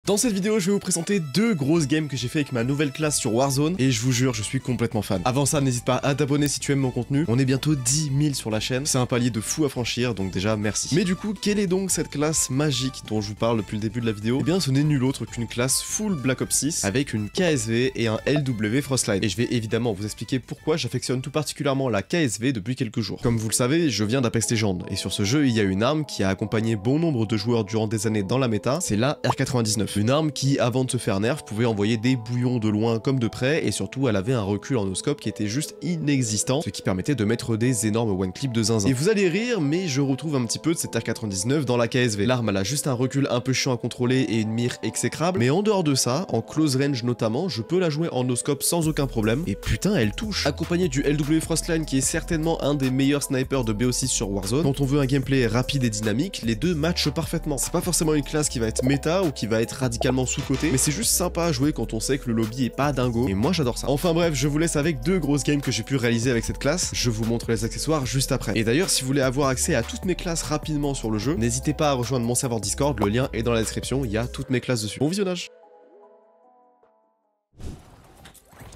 Dans cette vidéo, je vais vous présenter deux grosses games que j'ai fait avec ma nouvelle classe sur Warzone et je vous jure, je suis complètement fan. Avant ça, n'hésite pas à t'abonner si tu aimes mon contenu. On est bientôt 10 000 sur la chaîne, c'est un palier de fou à franchir, donc déjà merci. Mais du coup, quelle est donc cette classe magique dont je vous parle depuis le début de la vidéo? Eh bien, ce n'est nul autre qu'une classe full Black Ops 6 avec une KSV et un LW Frostline. Et je vais évidemment vous expliquer pourquoi j'affectionne tout particulièrement la KSV depuis quelques jours. Comme vous le savez, je viens d'Apex Legends et sur ce jeu, il y a une arme qui a accompagné bon nombre de joueurs durant des années dans la méta, c'est la R99. Une arme qui, avant de se faire nerf, pouvait envoyer des bouillons de loin comme de près, et surtout elle avait un recul en no-scope qui était juste inexistant, ce qui permettait de mettre des énormes one-clips de zinzin. Et vous allez rire, mais je retrouve un petit peu de cette R99 dans la KSV. L'arme elle a juste un recul un peu chiant à contrôler et une mire exécrable, mais en dehors de ça, en close range notamment, je peux la jouer en no-scope sans aucun problème, et putain elle touche. Accompagné du LW Frostline qui est certainement un des meilleurs snipers de BO6 sur Warzone, quand on veut un gameplay rapide et dynamique, les deux matchent parfaitement. C'est pas forcément une classe qui va être méta ou qui va être radicalement sous-côté, mais c'est juste sympa à jouer quand on sait que le lobby est pas dingo, et moi j'adore ça. Enfin bref, je vous laisse avec deux grosses games que j'ai pu réaliser avec cette classe, je vous montre les accessoires juste après. Et d'ailleurs, si vous voulez avoir accès à toutes mes classes rapidement sur le jeu, n'hésitez pas à rejoindre mon serveur Discord, le lien est dans la description, il y a toutes mes classes dessus. Bon visionnage.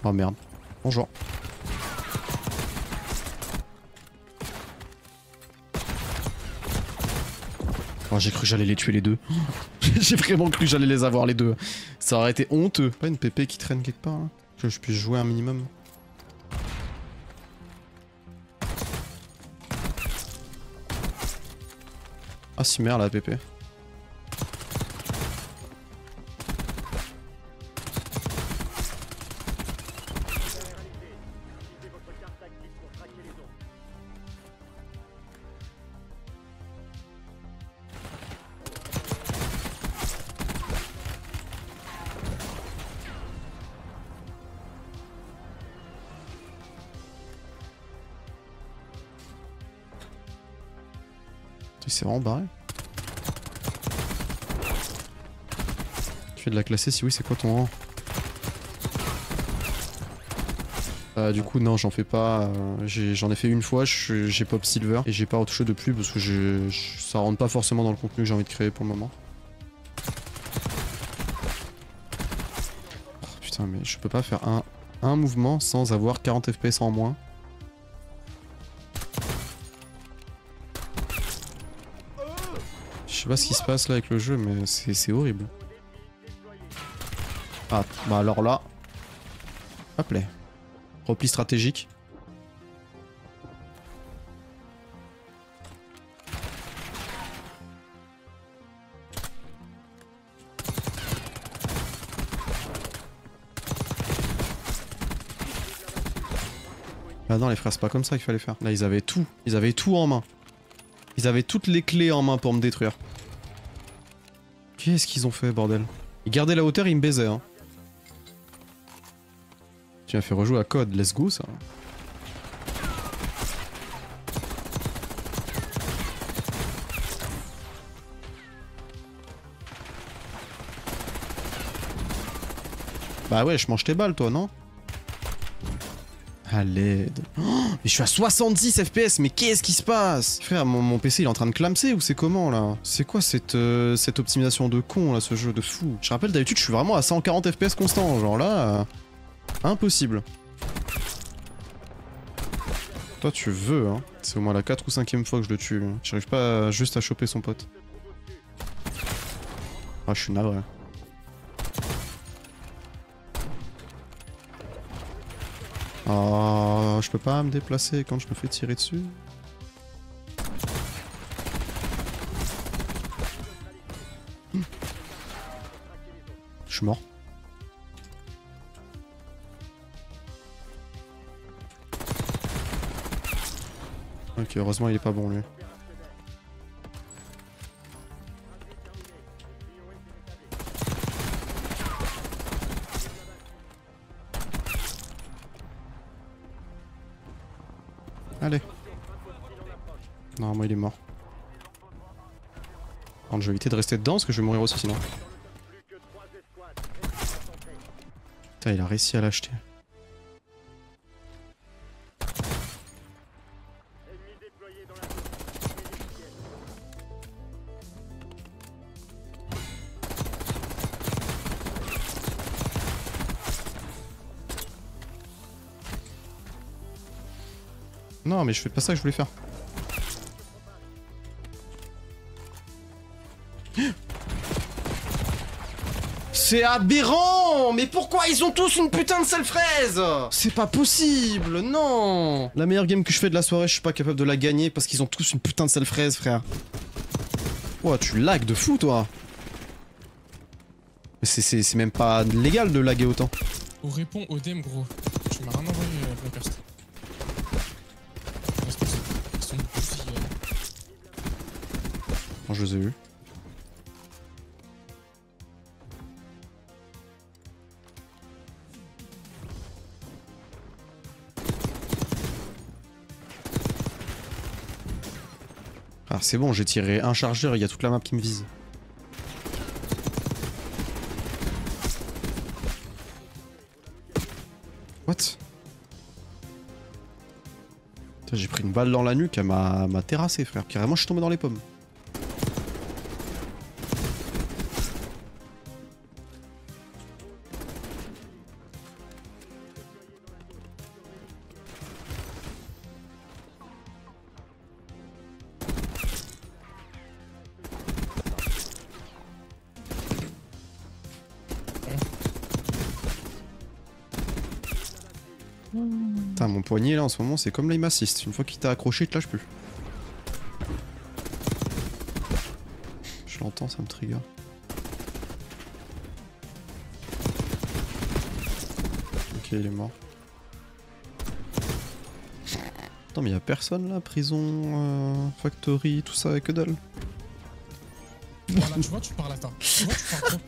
Oh merde. Bonjour. Oh, j'ai cru que j'allais les tuer les deux. J'ai vraiment cru que j'allais les avoir les deux. Ça aurait été honteux. Pas une PP qui traîne quelque part, hein, que je puisse jouer un minimum. Ah si merde la PP. Il s'est vraiment barré. Tu fais de la classée, si oui, c'est quoi ton rang? Du coup, non, j'en fais pas. J'en ai fait une fois, j'ai pop silver et j'ai pas retouché de plus parce que ça rentre pas forcément dans le contenu que j'ai envie de créer pour le moment. Oh, putain, mais je peux pas faire un mouvement sans avoir 40 FPS en moins. Je sais pas ce qui se passe là avec le jeu, mais c'est horrible. Ah, bah alors là... Hop là. Repli stratégique. Ah non les frères, c'est pas comme ça qu'il fallait faire. Là ils avaient tout. Ils avaient tout en main. Ils avaient toutes les clés en main pour me détruire. Qu'est-ce qu'ils ont fait, bordel? Ils gardaient la hauteur, ils me baisaient, hein. Tu m'as fait rejouer à code, let's go, ça. Bah ouais, je mange tes balles, toi, non? À l'aide. Oh, mais je suis à 70 FPS, mais qu'est-ce qui se passe? Frère, mon PC il est en train de clamser ou c'est comment là? C'est quoi cette optimisation de con là, ce jeu de fou? Je rappelle d'habitude je suis vraiment à 140 FPS constant, genre là... impossible. Toi tu veux hein. C'est au moins la 4 ou 5ème fois que je le tue. J'arrive pas juste à choper son pote. Ah je suis navré. Oh, je peux pas me déplacer quand je me fais tirer dessus. Je suis mort. Ok, heureusement il est pas bon lui. Allez. Non, moi il est mort. Alors, je vais éviter de rester dedans parce que je vais mourir aussi sinon. Putain, il a réussi à l'acheter. Non, mais je fais pas ça que je voulais faire. C'est aberrant! Mais pourquoi ils ont tous une putain de sale fraise? C'est pas possible, non! La meilleure game que je fais de la soirée, je suis pas capable de la gagner parce qu'ils ont tous une putain de sale fraise, frère. Oh, tu lags de fou, toi! Mais c'est même pas légal de laguer autant. On répond au DM, gros. Tu m'as rien envoyé, Blockerst. Quand je les ai eus. Ah, c'est bon, j'ai tiré un chargeur, il y a toute la map qui me vise. What? J'ai pris une balle dans la nuque, elle m'a terrassé, frère. Carrément, je suis tombé dans les pommes. Putain, mon poignet là en ce moment c'est comme l'aim assist. Une fois qu'il t'a accroché, il te lâche plus. Je l'entends, ça me trigger. Ok, il est mort. Attends, mais y'a personne là, prison, factory, tout ça, que dalle. Voilà, tu vois, tu parles à ça. Tu vois, tu parles trop.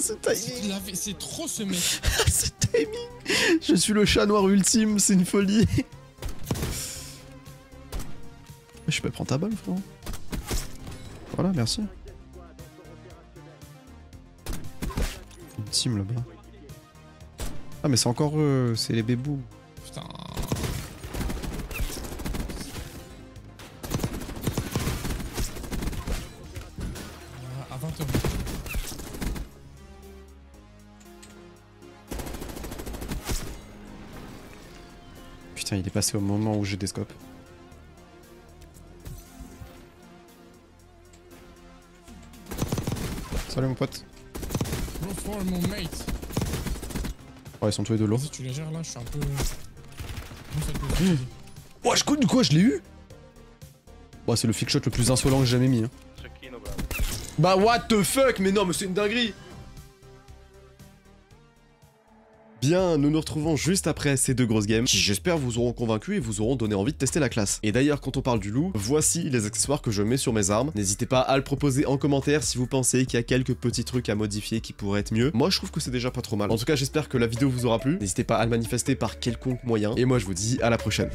C'est timing. C'est trop ce mec. C'est timing. Je suis le chat noir ultime, c'est une folie. Je peux prendre ta balle, frérot. Voilà, merci. Une team là-bas. Ah, mais c'est encore eux, c'est les bébous. Putain. À 20h. Putain, il est passé au moment où j'ai des scopes. Salut mon pote. Bro for mon mate. Oh, ils sont tous les deux lourds. Vas-y, tu les gères là, je suis un peu. Oh, je connais quoi, je l'ai eu. Bon, c'est le flick shot le plus insolent que j'ai jamais mis. Hein. Bah, what the fuck, mais non, mais c'est une dinguerie. Bien, nous nous retrouvons juste après ces deux grosses games qui j'espère vous auront convaincu et vous auront donné envie de tester la classe. Et d'ailleurs quand on parle du loup, voici les accessoires que je mets sur mes armes. N'hésitez pas à le proposer en commentaire si vous pensez qu'il y a quelques petits trucs à modifier qui pourraient être mieux. Moi je trouve que c'est déjà pas trop mal. En tout cas j'espère que la vidéo vous aura plu. N'hésitez pas à le manifester par quelconque moyen. Et moi je vous dis à la prochaine.